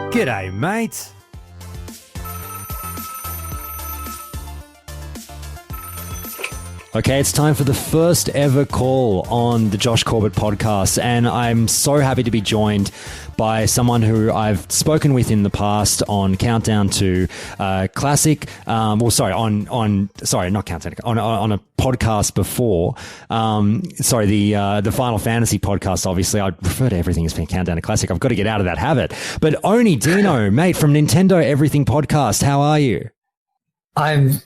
G'day, mate. Okay, it's time for the first ever call on the Josh Corbett Podcast, and I'm so happy to be joined by someone who I've spoken with in the past on Countdown to Classic. On a podcast before. The Final Fantasy podcast. Obviously, I refer to everything as being Countdown to Classic. I've got to get out of that habit. But Oni Dino, mate, from Nintendo Everything Podcast. How are you? I'm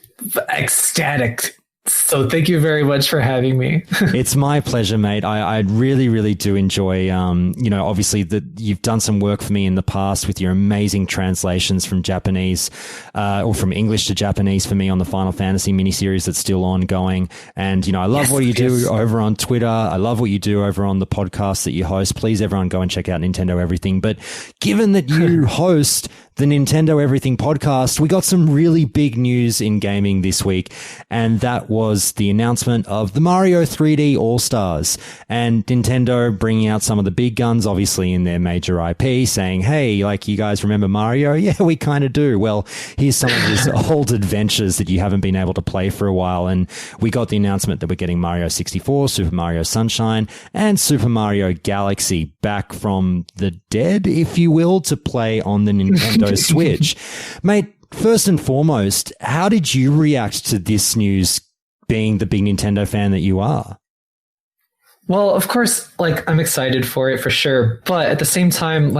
ecstatic. So thank you very much for having me. It's my pleasure, mate. I really, really do enjoy, obviously that you've done some work for me in the past with your amazing translations from Japanese, or from English to Japanese for me on the Final Fantasy miniseries that's still ongoing. And, I love what you do over on Twitter. I love what you do over on the podcast that you host. Please, everyone, go and check out Nintendo Everything. But given that you host the Nintendo Everything Podcast, we got some really big news in gaming this week, and that was the announcement of the Mario 3D All-Stars, and Nintendo bringing out some of the big guns, obviously in their major IP, saying, hey, like, you guys remember Mario? Yeah, we kind of do. Well, here's some of his old adventures that you haven't been able to play for a while, and we got the announcement that we're getting Mario 64, Super Mario Sunshine, and Super Mario Galaxy back from the dead, if you will, to play on the Nintendo Switch. Mate, first and foremost, how did you react to this news, being the big Nintendo fan that you are? Well, of course, I'm excited for it for sure. But at the same time,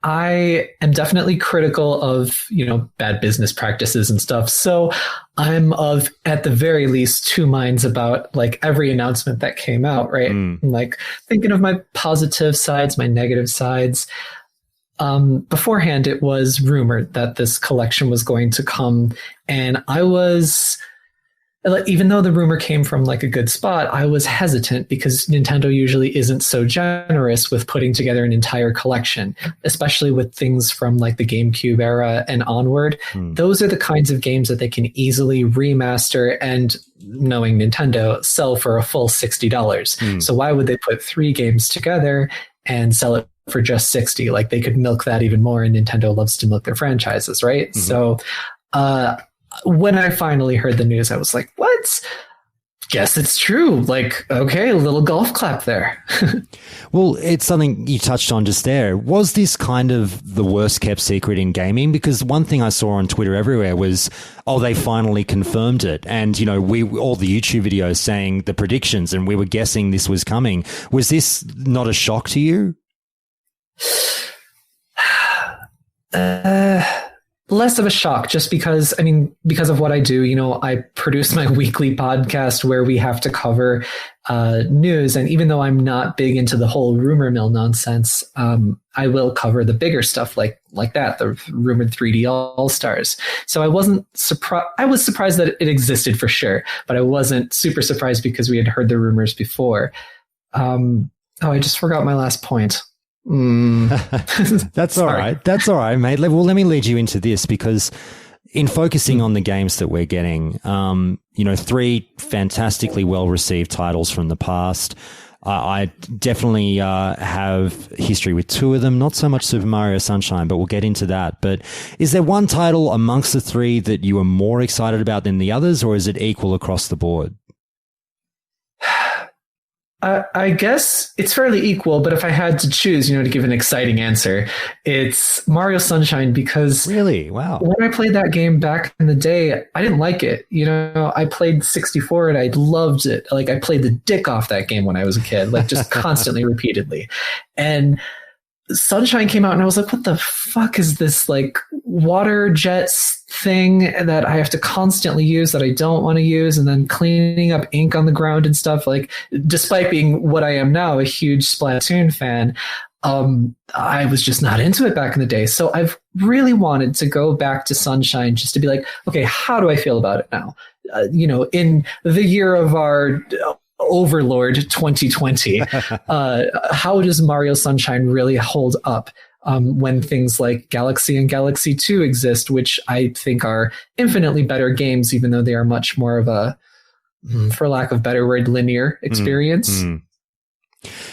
I am definitely critical of, bad business practices and stuff. So I'm of, at the very least, two minds about every announcement that came out, right? Thinking of my positive sides, my negative sides. Beforehand, it was rumored that this collection was going to come, and I was, even though the rumor came from a good spot, I was hesitant because Nintendo usually isn't so generous with putting together an entire collection, especially with things from the GameCube era and onward. Those are the kinds of games that they can easily remaster and, knowing Nintendo, sell for a full $60. So why would they put 3 games together and sell it for just 60? They could milk that even more, and Nintendo loves to milk their franchises, right? So when I finally heard the news, I was like, what? Guess it's true. Okay, a little golf clap there. Well, it's something you touched on just there. Was this kind of the worst kept secret in gaming? Because one thing I saw on Twitter everywhere was, they finally confirmed it. And, we all the YouTube videos saying the predictions, and we were guessing this was coming. Was this not a shock to you? Less of a shock, just because of what I do. I produce my weekly podcast where we have to cover news, and even though I'm not big into the whole rumor mill nonsense, I will cover the bigger stuff like that, the rumored 3D All-Stars. So I wasn't surprised. I was surprised that it existed for sure, but I wasn't super surprised because we had heard the rumors before. I just forgot my last point. That's all right. That's all right, mate. Well, let me lead you into this, because in focusing on the games that we're getting, 3 fantastically well-received titles from the past. I definitely have history with 2 of them, not so much Super Mario Sunshine, but we'll get into that. But is there one title amongst the 3 that you are more excited about than the others, or is it equal across the board? I guess it's fairly equal, but if I had to choose, to give an exciting answer, it's Mario Sunshine, because really, wow, when I played that game back in the day, I didn't like it. I played 64 and I loved it. I played the dick off that game when I was a kid, just constantly, repeatedly. And Sunshine came out and I was like, what the fuck is this water jets thing that I have to constantly use that I don't want to use, and then cleaning up ink on the ground and stuff. Despite being what I am now, a huge Splatoon fan, I was just not into it back in the day. So I've really wanted to go back to Sunshine just to be okay, how do I feel about it now? In the year of our Overlord 2020, how does Mario Sunshine really hold up when things like Galaxy and Galaxy 2 exist, which I think are infinitely better games, even though they are much more of a, for lack of a better word, linear experience.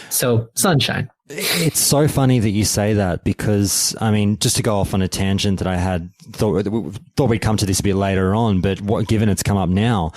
So Sunshine. It's so funny that you say that because, I mean, just to go off on a tangent that I had thought we'd come to this a bit later on, but given it's come up now,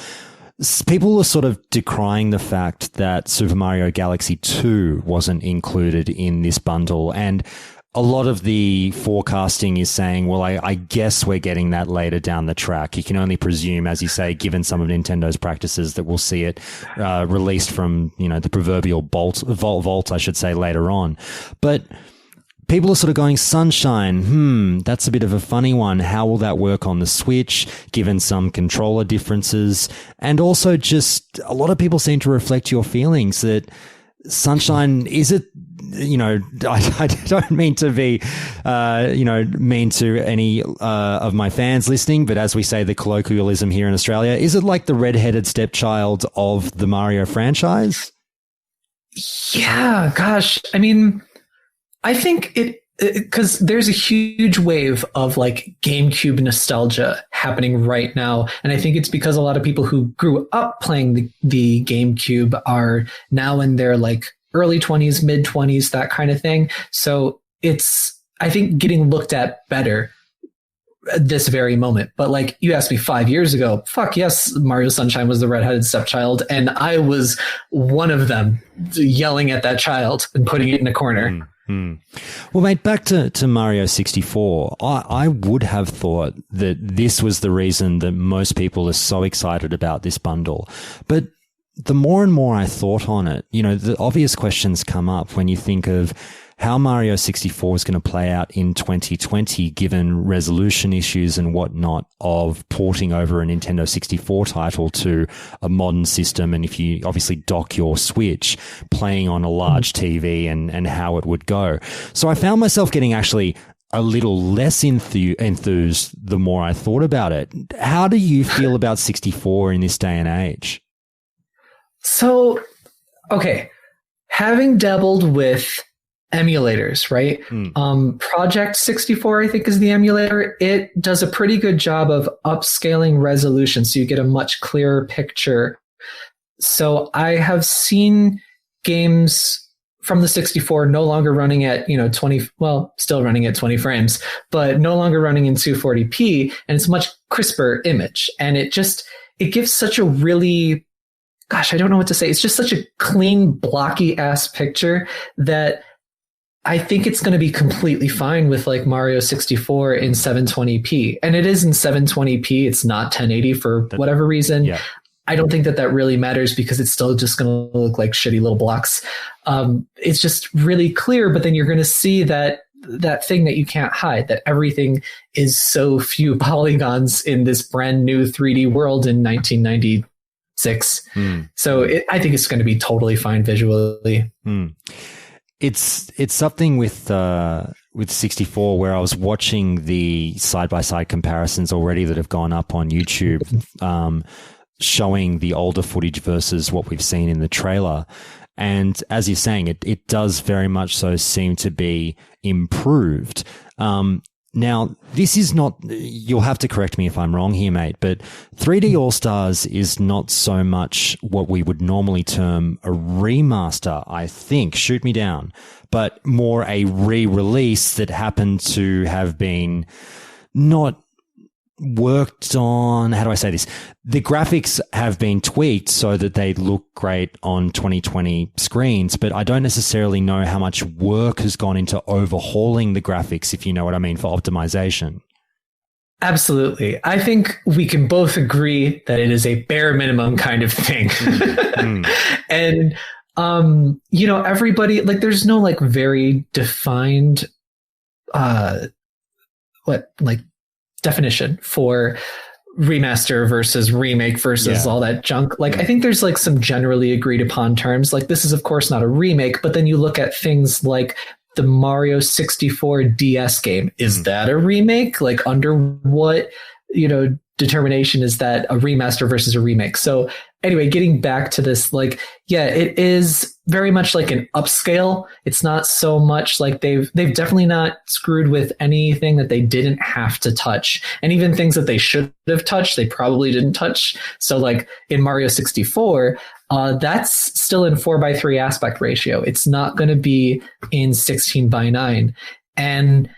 people are sort of decrying the fact that Super Mario Galaxy 2 wasn't included in this bundle. And a lot of the forecasting is saying, well, I guess we're getting that later down the track. You can only presume, as you say, given some of Nintendo's practices, that we'll see it released from, the proverbial vault, I should say, later on. But people are sort of going, Sunshine, that's a bit of a funny one. How will that work on the Switch, given some controller differences? And also just a lot of people seem to reflect your feelings that Sunshine, is it, I don't mean to be, mean to any of my fans listening, but as we say, the colloquialism here in Australia, is it like the redheaded stepchild of the Mario franchise? Yeah, gosh. I mean, I think because there's a huge wave of like GameCube nostalgia happening right now. And I think it's because a lot of people who grew up playing the GameCube are now in their like early 20s, mid 20s, that kind of thing. So it's, I think, getting looked at better at this very moment. But like you asked me 5 years ago, fuck yes, Mario Sunshine was the redheaded stepchild. And I was one of them yelling at that child and putting it in a corner. Well, mate, back to Mario 64, I would have thought that this was the reason that most people are so excited about this bundle. But the more and more I thought on it, the obvious questions come up when you think of how Mario 64 is going to play out in 2020, given resolution issues and whatnot of porting over a Nintendo 64 title to a modern system. And if you obviously dock your Switch, playing on a large TV and how it would go. So I found myself getting actually a little less enthused the more I thought about it. How do you feel about 64 in this day and age? So, okay, having dabbled with emulators, right? Project 64, I think, is the emulator. It does a pretty good job of upscaling resolution, so you get a much clearer picture. So I have seen games from the 64 no longer running at 20, well, still running at 20 frames, but no longer running in 240p, and it's a much crisper image. And it gives such a really, gosh, I don't know what to say. It's just such a clean, blocky ass picture that I think it's going to be completely fine with like Mario 64 in 720p. And it is in 720p. It's not 1080 for whatever reason. Yeah. I don't think that really matters because it's still just going to look like shitty little blocks. It's just really clear, but then you're going to see that thing that you can't hide, that everything is so few polygons in this brand new 3D world in 1996. So I think it's going to be totally fine visually. It's something with 64 where I was watching the side-by-side comparisons already that have gone up on YouTube, showing the older footage versus what we've seen in the trailer. And as you're saying, it does very much so seem to be improved. Now, this is not, you'll have to correct me if I'm wrong here, mate, but 3D All-Stars is not so much what we would normally term a remaster, I think, shoot me down, but more a re-release that happened to have been not worked on. How do I say this? The graphics have been tweaked so that they look great on 2020 screens, but I don't necessarily know how much work has gone into overhauling the graphics, if you know what I mean, for optimization. Absolutely. I think we can both agree that it is a bare minimum kind of thing. And, everybody, like, there's no like very defined, definition for remaster versus remake versus all that junk. Like, I think there's like some generally agreed upon terms. Like, this is of course not a remake, but then you look at things like the Mario 64 DS game. Is that a remake? Like, under what, determination is that a remaster versus a remake? So anyway, getting back to this, like, yeah, it is very much like an upscale. It's not so much like they've definitely not screwed with anything that they didn't have to touch. And even things that they should have touched, they probably didn't touch. So like in Mario 64, That's still in 4:3 aspect ratio. It's not going to be in 16:9. And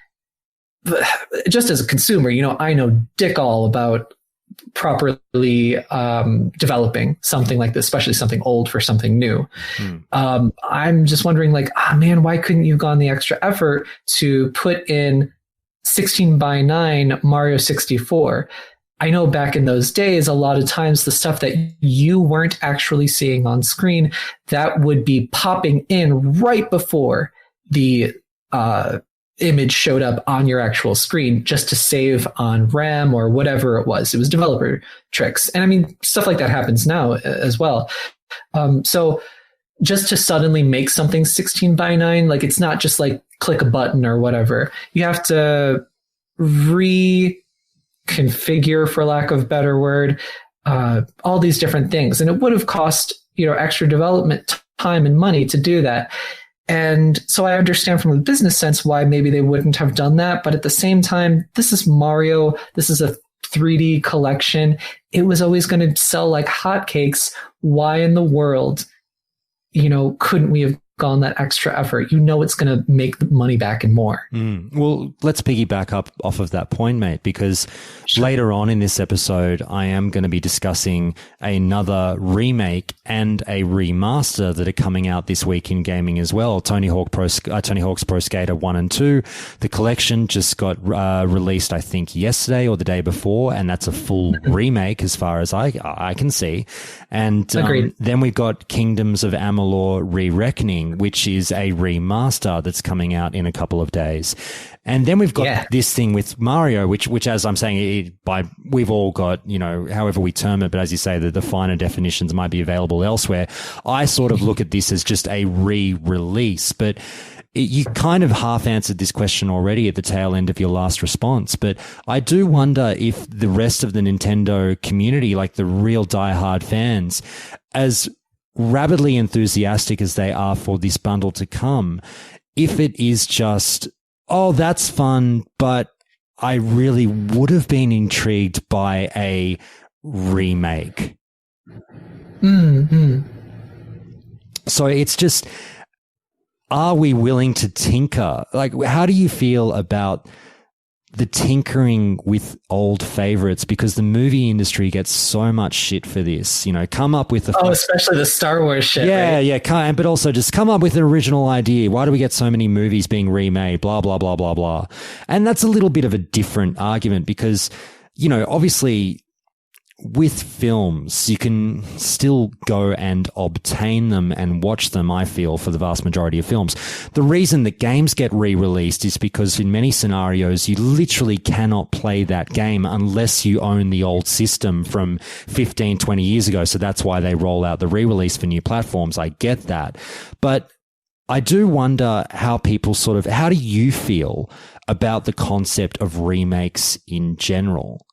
just as a consumer, I know dick all about properly developing something like this, especially something old for something new. I'm just wondering, like, man, why couldn't you have gone the extra effort to put in 16:9 Mario 64? I know back in those days, a lot of times the stuff that you weren't actually seeing on screen, that would be popping in right before the image showed up on your actual screen, just to save on RAM or whatever it was. It was developer tricks. And I mean, stuff like that happens now as well. So just to suddenly make something 16:9, like, it's not just like click a button or whatever. You have to reconfigure, for lack of a better word, all these different things. And it would have cost, extra development time and money to do that. And so I understand from a business sense why maybe they wouldn't have done that. But at the same time, this is Mario. This is a 3D collection. It was always going to sell like hotcakes. Why in the world, couldn't we have gone that extra effort? It's going to make the money back and more. Well, let's piggyback up off of that point, mate, because later on in this episode, I am going to be discussing another remake and a remaster that are coming out this week in gaming as well. Tony Hawk's Pro Skater 1 and 2. The collection just got released, I think, yesterday or the day before, and that's a full remake as far as I can see. And then we've got Kingdoms of Amalur Re-Reckoning, which is a remaster that's coming out in a couple of days. And then we've got this thing with Mario, which as I'm saying, we've all got, however we term it, but as you say, the finer definitions might be available elsewhere. I sort of look at this as just a re-release, but you kind of half answered this question already at the tail end of your last response. But I do wonder if the rest of the Nintendo community, like the real diehard fans, as rabidly enthusiastic as they are for this bundle to come, if it is just, oh, that's fun, but I really would have been intrigued by a remake. Mm-hmm. So it's just, are we willing to tinker? Like, how do you feel about the tinkering with old favorites? Because the movie industry gets so much shit for this. Come up with especially the Star Wars shit. Yeah, right? yeah. But also just come up with an original idea. Why do we get so many movies being remade? Blah, blah, blah, blah, blah. And that's a little bit of a different argument because, obviously, with films, you can still go and obtain them and watch them, I feel, for the vast majority of films. The reason that games get re-released is because in many scenarios, you literally cannot play that game unless you own the old system from 15, 20 years ago. So that's why they roll out the re-release for new platforms. I get that. But I do wonder how people how do you feel about the concept of remakes in general?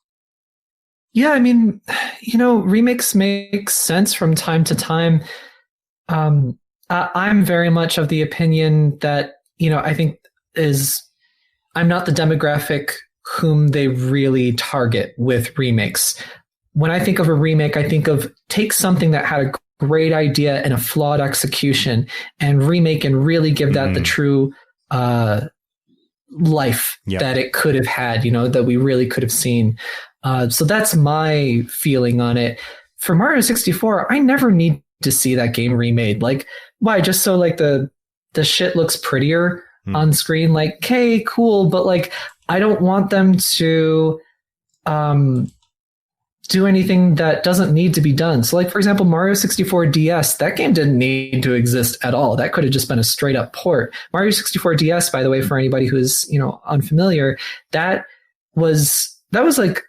Yeah, I mean, remakes make sense from time to time. I'm very much of the opinion that, I think I'm not the demographic whom they really target with remakes. When I think of a remake, I think of take something that had a great idea and a flawed execution and remake and really give that the true life that it could have had, that we really could have seen. So that's my feeling on it. For Mario 64, I never need to see that game remade. Like, why? Just so like the shit looks prettier on screen? Like, okay, cool, but like, I don't want them to do anything that doesn't need to be done. So like, for example, Mario 64 DS, that game didn't need to exist at all. That could have just been a straight up port. Mario 64 DS, by the way, for anybody who's, unfamiliar, that was like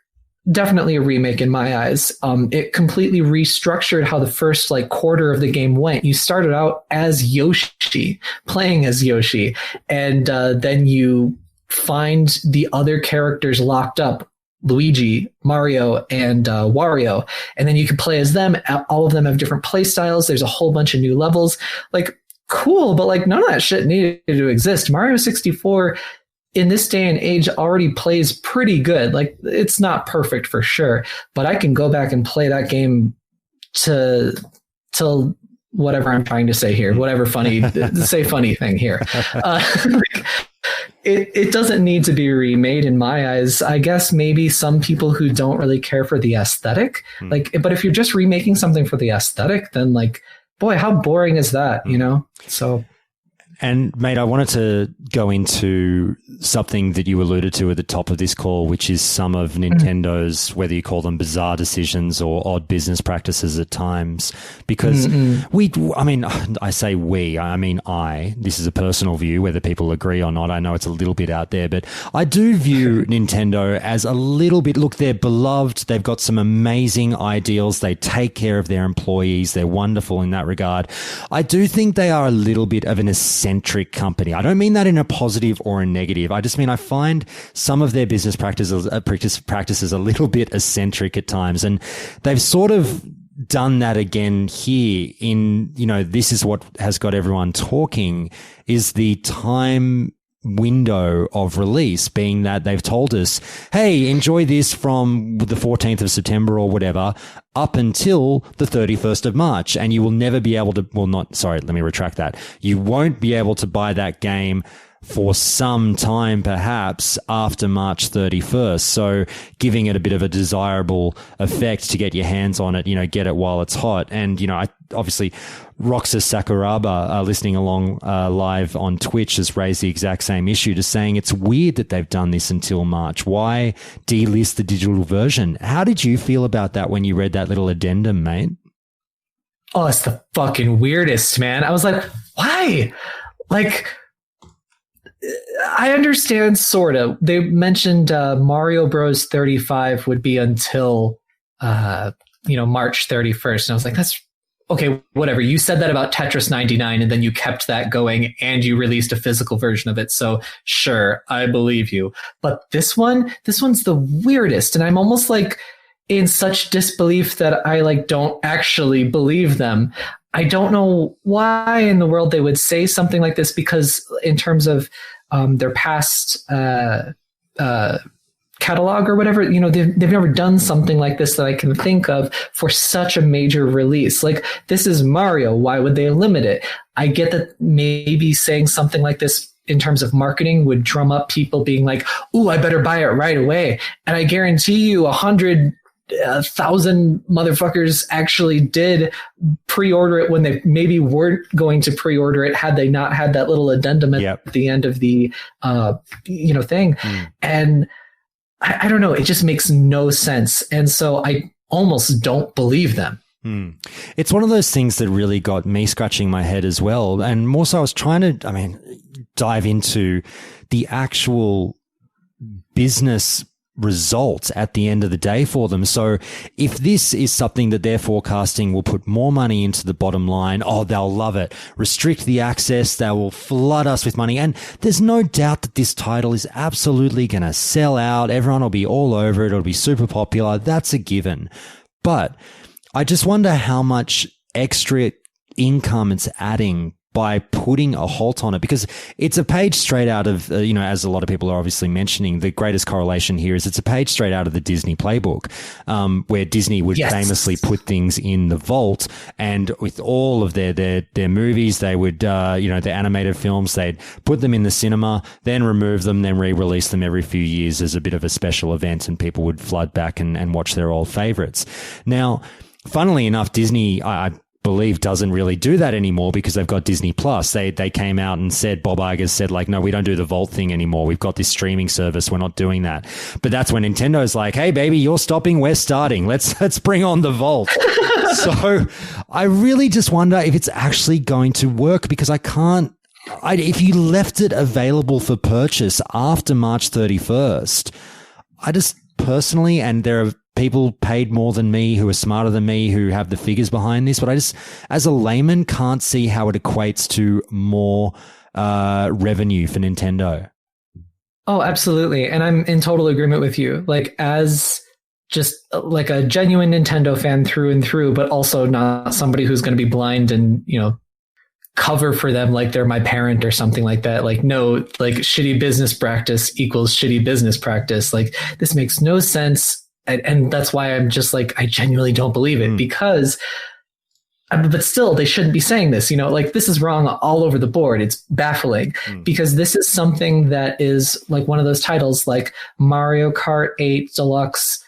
definitely a remake in my eyes. It completely restructured how the first quarter of the game went. You started out as Yoshi, playing as Yoshi, and then you find the other characters locked up, Luigi, Mario, and Wario, and then you can play as them. All of them have different play styles. There's a whole bunch of new levels. Cool, but none of that shit needed to exist. Mario 64 in this day and age already plays pretty good. It's not perfect for sure, but I can go back and play that game to till whatever I'm trying to say here, whatever funny thing here. It doesn't need to be remade in my eyes. I guess maybe some people who don't really care for the aesthetic, but if you're just remaking something for the aesthetic, then like, boy, how boring is that, you know? So. And mate, I wanted to go into something that you alluded to at the top of this call, which is some of Nintendo's, whether you call them bizarre decisions or odd business practices at times, because I say we, I mean this is a personal view, whether people agree or not. I know it's a little bit out there, but I do view Nintendo as a little bit, look, they're beloved. They've got some amazing ideals. They take care of their employees. They're wonderful in that regard. I do think they are a little bit of an eccentric company. I don't mean that in a positive or a negative. I just mean I find some of their business practices a little bit eccentric at times, and they've sort of done that again here in, this is what has got everyone talking, is the time window of release, being that they've told us, hey, enjoy this from the 14th of September or whatever up until the 31st of March, and you will never be able to, let me retract that. You won't be able to buy that game for some time, perhaps after March 31st. So giving it a bit of a desirable effect to get your hands on it, get it while it's hot. And, obviously Roxas Sakuraba, listening along live on Twitch, has raised the exact same issue, just saying it's weird that they've done this until March. Why delist the digital version? How did you feel about that when you read that little addendum, mate? Oh, it's the fucking weirdest, man. I was like, why? Like, I understand, sort of. They mentioned Mario Bros. 35 would be until, March 31st. And I was like, that's okay, whatever. You said that about Tetris 99, and then you kept that going and you released a physical version of it. So sure, I believe you. But this one's the weirdest. And I'm almost like in such disbelief that I like don't actually believe them. I don't know why in the world they would say something like this, because in terms of their past catalog or whatever, they've never done something like this that I can think of for such a major release. Like, this is Mario. Why would they limit it? I get that maybe saying something like this in terms of marketing would drum up people being like, ooh, I better buy it right away. And I guarantee you 100,000 motherfuckers actually did pre-order it when they maybe weren't going to pre-order it had they not had that little addendum at the end of the thing. And I don't know, it just makes no sense. And so I almost don't believe them. It's one of those things that really got me scratching my head as well. And more so I was trying to, dive into the actual business results at the end of the day for them. So if this is something that they're forecasting will put more money into the bottom line, they'll love it. Restrict the access. They will flood us with money. And there's no doubt that this title is absolutely going to sell out. Everyone will be all over it. It'll be super popular. That's a given. But I just wonder how much extra income it's adding by putting a halt on it, because it's a page straight out of, as a lot of people are obviously mentioning, the greatest correlation here is it's a page straight out of the Disney playbook, where Disney would famously put things in the vault, and with all of their movies, they would, their animated films, they'd put them in the cinema, then remove them, then re-release them every few years as a bit of a special event, and people would flood back and watch their old favorites. Now, funnily enough, Disney, I believe, doesn't really do that anymore because they've got Disney Plus. They came out and said, Bob Iger said, like, no, we don't do the Vault thing anymore. We've got this streaming service. We're not doing that. But that's when Nintendo's like, hey, baby, you're stopping. We're starting. Let's bring on the Vault. So I really just wonder if it's actually going to work, because if you left it available for purchase after March 31st, I just personally, and there are people paid more than me who are smarter than me who have the figures behind this, but I just, as a layman, can't see how it equates to more revenue for Nintendo. Oh, absolutely. And I'm in total agreement with you. Like, as just like a genuine Nintendo fan through and through, but also not somebody who's going to be blind and, cover for them like they're my parent or something like that. Like, no, like, shitty business practice equals shitty business practice. Like, this makes no sense. And that's why I'm just like, I genuinely don't believe it, because But still, they shouldn't be saying this, like this is wrong all over the board. It's baffling because this is something that is like one of those titles like Mario Kart 8 Deluxe,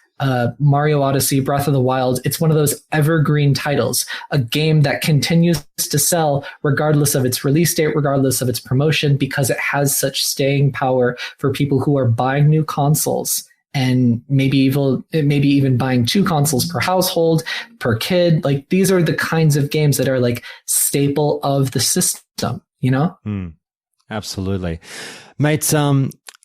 Mario Odyssey, Breath of the Wild. It's one of those evergreen titles, a game that continues to sell regardless of its release date, regardless of its promotion, because it has such staying power for people who are buying new consoles. And maybe even buying 2 consoles per household, per kid. Like these are the kinds of games that are like staple of the system, Absolutely. Mate,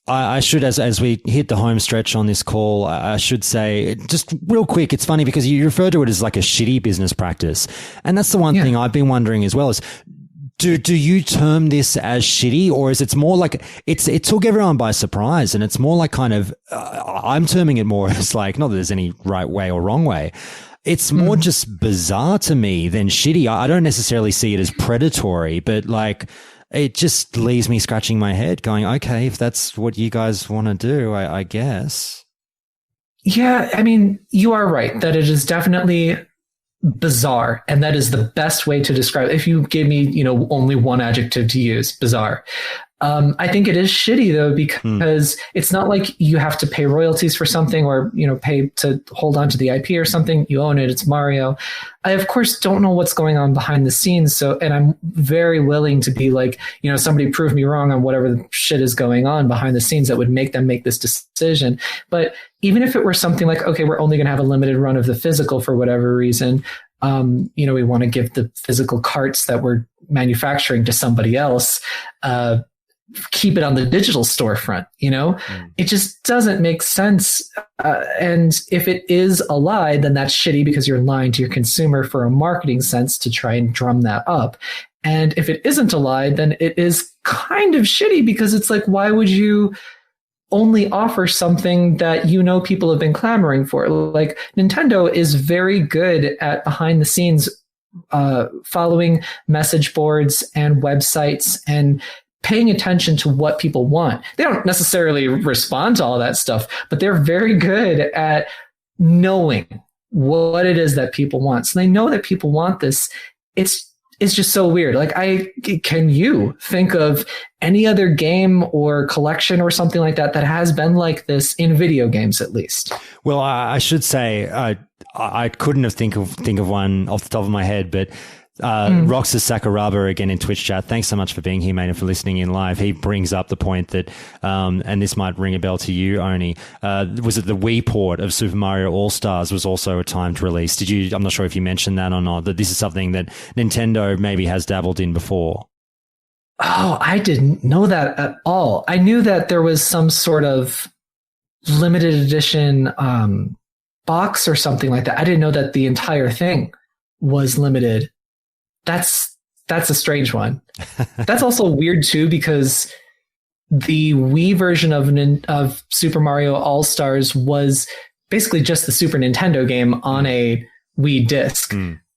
I should, as we hit the home stretch on this call, I should say, just real quick, it's funny because you refer to it as like a shitty business practice. And that's the one thing I've been wondering as well is, do you term this as shitty, or is it more like it took everyone by surprise, and it's more like kind of I'm terming it more as like, not that there's any right way or wrong way. It's more just bizarre to me than shitty. I don't necessarily see it as predatory, but like it just leaves me scratching my head going, okay, if that's what you guys want to do, I guess. Yeah, I mean, you are right that it is definitely bizarre, and that is the best way to describe it. If you gave me, only one adjective to use, bizarre. I think it is shitty though, because it's not like you have to pay royalties for something or, pay to hold on to the IP or something. You own it. It's Mario. I, of course, don't know what's going on behind the scenes. And I'm very willing to be like, somebody prove me wrong on whatever the shit is going on behind the scenes that would make them make this decision. But even if it were something like, okay, we're only going to have a limited run of the physical for whatever reason, we want to give the physical carts that we're manufacturing to somebody else, keep it on the digital storefront, It just doesn't make sense. And if it is a lie, then that's shitty because you're lying to your consumer for a marketing sense to try and drum that up. And if it isn't a lie, then it is kind of shitty because it's like, why would you only offer something that people have been clamoring for? Like Nintendo is very good at behind the scenes following message boards and websites and paying attention to what people want. They don't necessarily respond to all that stuff, but they're very good at knowing what it is that people want. So they know that people want this. It's just so weird. Like, can you think of any other game or collection or something like that that has been like this in video games, at least? Well, I should say I couldn't have think of one off the top of my head, but Roxas Sakuraba again in Twitch chat. Thanks so much for being here, mate, and for listening in live. He brings up the point that, and this might ring a bell to you, Oni. Was it the Wii port of Super Mario All Stars was also a timed release? I'm not sure if you mentioned that or not. That this is something that Nintendo maybe has dabbled in before. Oh, I didn't know that at all. I knew that there was some sort of limited edition box or something like that. I didn't know that the entire thing was limited. That's a strange one. That's also weird too, because the Wii version of Super Mario All-Stars was basically just the Super Nintendo game on a Wii disc.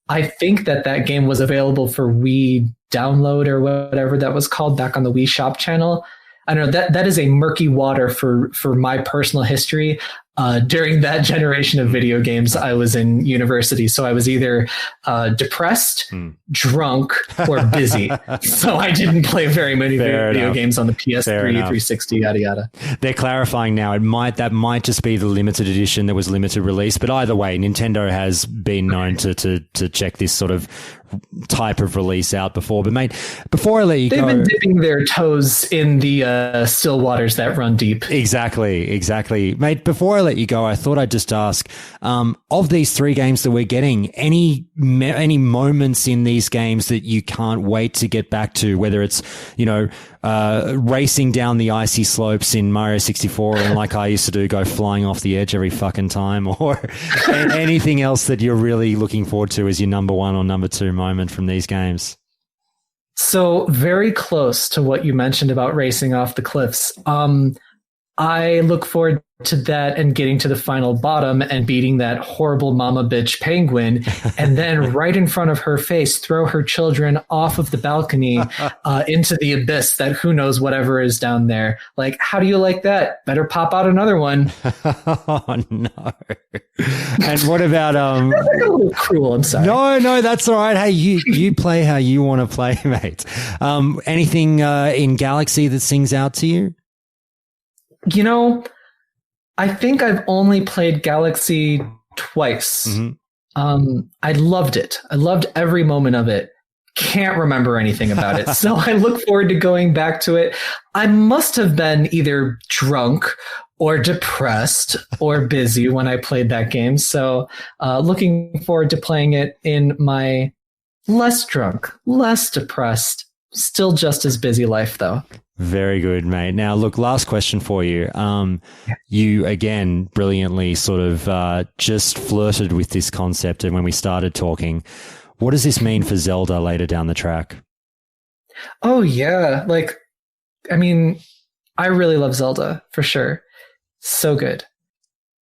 I think that game was available for Wii download or whatever that was called back on the Wii Shop channel. I don't know, that is a murky water for my personal history. During that generation of video games, I was in university, so I was either depressed, drunk, or busy. So I didn't play very many video games on the PS3, 360, yada yada. They're clarifying now. That might just be the limited edition that was limited release, but either way, Nintendo has been known to check this sort of type of release out before. But mate, before I let you go, they've been dipping their toes in the still waters that run deep. Exactly, mate. Before I let you go, I thought I'd just ask, of these 3 games that we're getting, any moments in these games that you can't wait to get back to, whether it's racing down the icy slopes in Mario 64 and like I used to do, go flying off the edge every fucking time, or anything else that you're really looking forward to as your number 1 or number 2 moment from these games? So very close to what you mentioned about racing off the cliffs. I look forward to that and getting to the final bottom and beating that horrible mama bitch penguin, and then right in front of her face, throw her children off of the balcony into the abyss that who knows whatever is down there. Like, how do you like that? Better pop out another one. Oh, no. And what about... That's a little cruel, I'm sorry. No, that's all right. Hey, you play how you want to play, mate. Anything in Galaxy that sings out to you? You know, I think I've only played Galaxy twice. Mm-hmm. I loved it. I loved every moment of it. Can't remember anything about it. So I look forward to going back to it. I must have been either drunk or depressed or busy when I played that game. So looking forward to playing it in my less drunk, less depressed, still just as busy life, though. Very good, mate. Now, look, last question for you. You, again, brilliantly sort of just flirted with this concept and when we started talking. What does this mean for Zelda later down the track? Oh, yeah. Like, I mean, I really love Zelda, for sure. So good.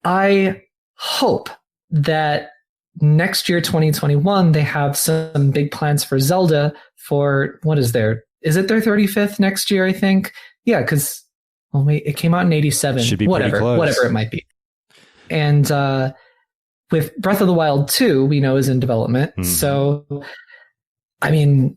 I hope that next year, 2021, they have some big plans for Zelda for, what is there? Is it their 35th next year, I think? Yeah, because, well, wait, it came out in 87. Should be whatever it might be. And with Breath of the Wild 2, we know is in development. Mm-hmm. So, I mean,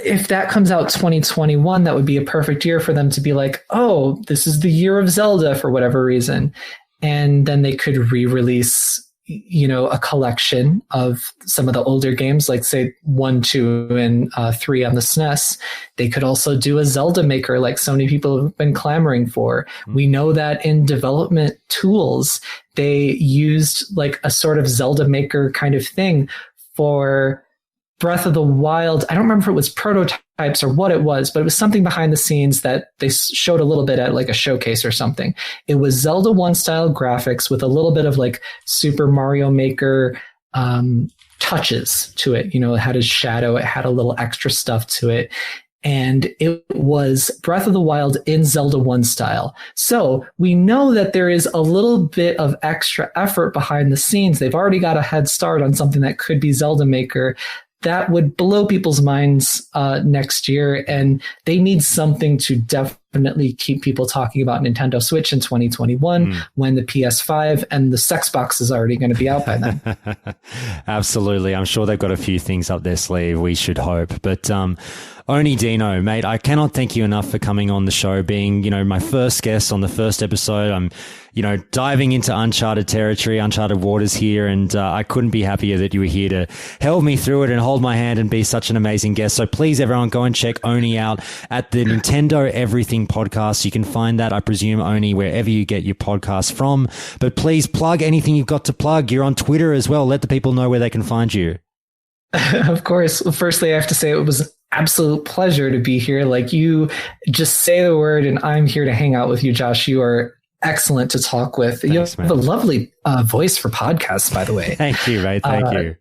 if that comes out 2021, that would be a perfect year for them to be like, oh, this is the year of Zelda for whatever reason. And then they could re-release, you know, a collection of some of the older games, like say 1, 2, and 3 on the SNES. They could also do a Zelda maker like so many people have been clamoring for. Mm-hmm. We know that in development tools, they used like a sort of Zelda maker kind of thing for Breath of the Wild. I don't remember if it was prototypes or what it was, but it was something behind the scenes that they showed a little bit at like a showcase or something. It was Zelda 1 style graphics with a little bit of like Super Mario Maker touches to it. You know, it had a shadow, it had a little extra stuff to it. And it was Breath of the Wild in Zelda 1 style. So we know that there is a little bit of extra effort behind the scenes. They've already got a head start on something that could be Zelda Maker. That would blow people's minds next year, and they need something to definitely keep people talking about Nintendo Switch in 2021 when the PS5 and the Sexbox is already going to be out by then. Absolutely. I'm sure they've got a few things up their sleeve, we should hope. But Oni Dino, mate, I cannot thank you enough for coming on the show, being, you know, my first guest on the first episode. I'm, you know, diving into uncharted territory, uncharted waters here, and I couldn't be happier that you were here to help me through it and hold my hand and be such an amazing guest. So please, everyone, go and check Oni out at the Nintendo Everything Podcast. You can find that, I presume, Oni, wherever you get your podcast from. But please plug anything you've got to plug. You're on Twitter as well. Let the people know where they can find you. Of course. Well, firstly, I have to say it was an absolute pleasure to be here. Like, you just say the word and I'm here to hang out with you, Josh. You are excellent to talk with. Thanks, you have man. A lovely voice for podcasts, by the way. Thank you, mate. Thank you.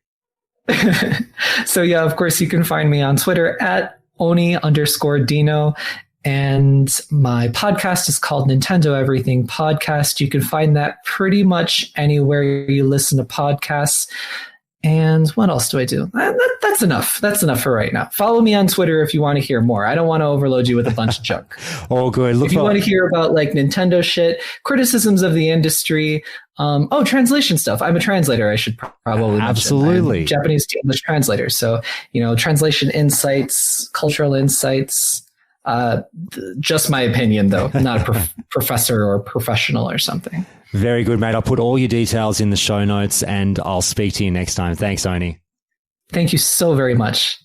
So yeah, of course, you can find me on Twitter at Oni_Dino. And my podcast is called Nintendo Everything Podcast. You can find that pretty much anywhere you listen to podcasts. And what else do I do? That's enough. That's enough for right now. Follow me on Twitter if you want to hear more. I don't want to overload you with a bunch of junk. All good. If you want to hear about like Nintendo shit, criticisms of the industry, translation stuff. I'm a translator. I should probably absolutely mention. I'm a Japanese to English translator. So, you know, translation insights, cultural insights. Just my opinion, though, not a professor or professional or something. Very good, mate. I'll put all your details in the show notes and I'll speak to you next time. Thanks, Oni. Thank you so very much.